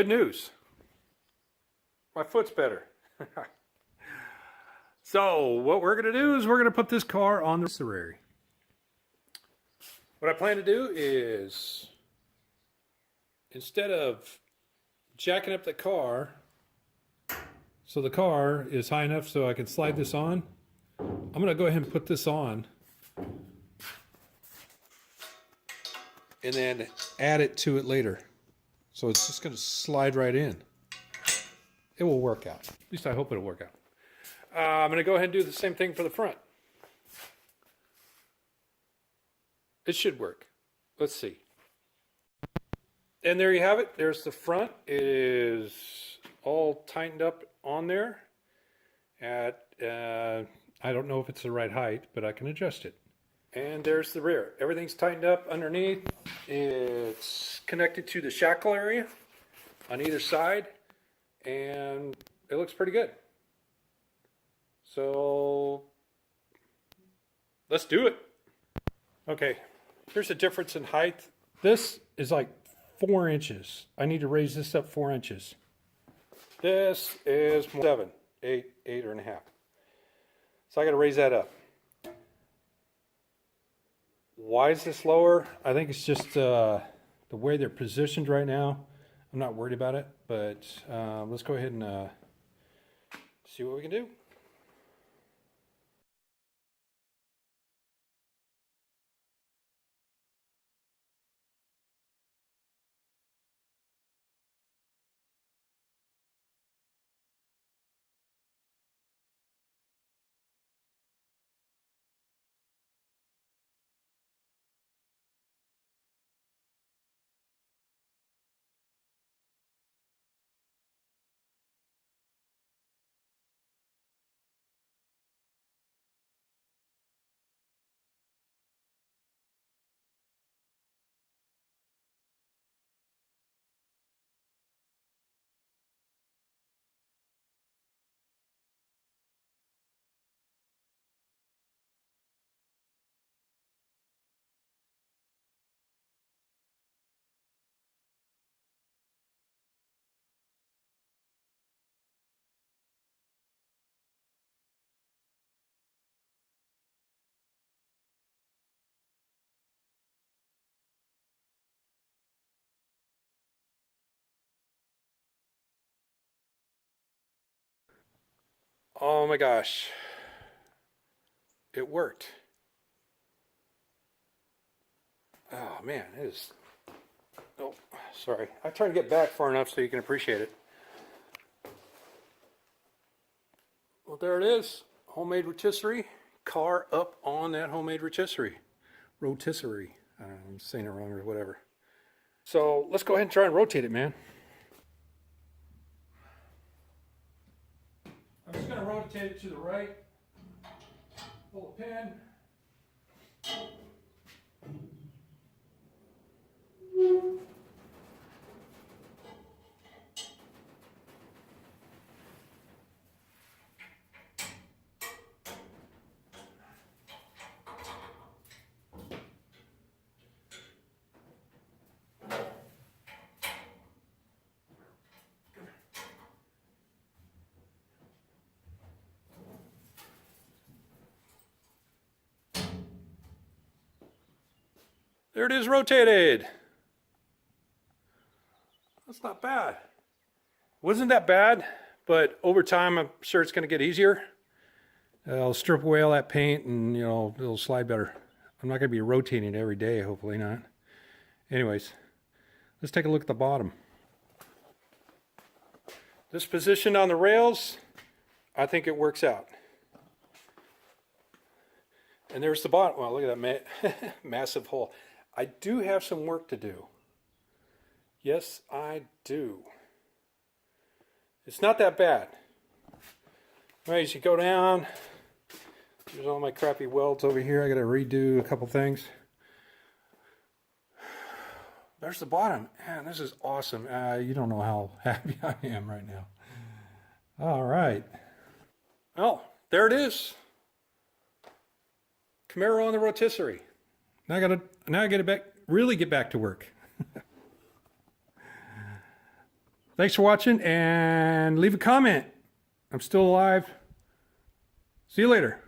good news. My foot's better. So what we're going to do is we're going to put this car on the rotisserie. What I plan to do is, instead of jacking up the car so the car is high enough so I can slide this on, I'm going to go ahead and put this on and then add it to it later. So it's just going to slide right in. It will work out. At least I hope it'll work out. I'm going to go ahead and do the same thing for the front. It should work. Let's see. And there you have it. There's the front. It is all tightened up on there at, I don't know if it's the right height, but I can adjust it. And there's the rear. Everything's tightened up underneath. It's connected to the shackle area on either side, and it looks pretty good. So let's do it. Okay, here's the difference in height. This is like 4 inches. I need to raise this up 4 inches. This is 7, 8, 8.5. So I got to raise that up. Why is this lower? I think it's just the way they're positioned right now. I'm not worried about it, but let's go ahead and see what we can do. Oh my gosh, it worked. Oh man, it is. Oh, sorry. I try to get back far enough so you can appreciate it. Well, there it is. Homemade rotisserie. Car up on that homemade rotisserie. Rotisserie. I don't know, I'm saying it wrong or whatever. So let's go ahead and try and rotate it, man. I'm just going to rotate it to the right. Pull a pin. There it is, rotated. That's not bad. Wasn't that bad, but over time I'm sure it's going to get easier. I'll strip away all that paint and, you know, it'll slide better. I'm not going to be rotating it every day, hopefully not. Anyways, let's take a look at the bottom. This position on the rails, I think it works out. And there's the bottom. Well, look at that massive hole. I do have some work to do. Yes, I do. It's not that bad. Right, as you go down, there's all my crappy welds over here. I got to redo a couple things. There's the bottom. Man, this is awesome. You don't know how happy I am right now. All right. Well, there it is. Camaro on the rotisserie. Now I gotta really get back to work. Thanks for watching, and leave a comment. I'm still alive. See you later.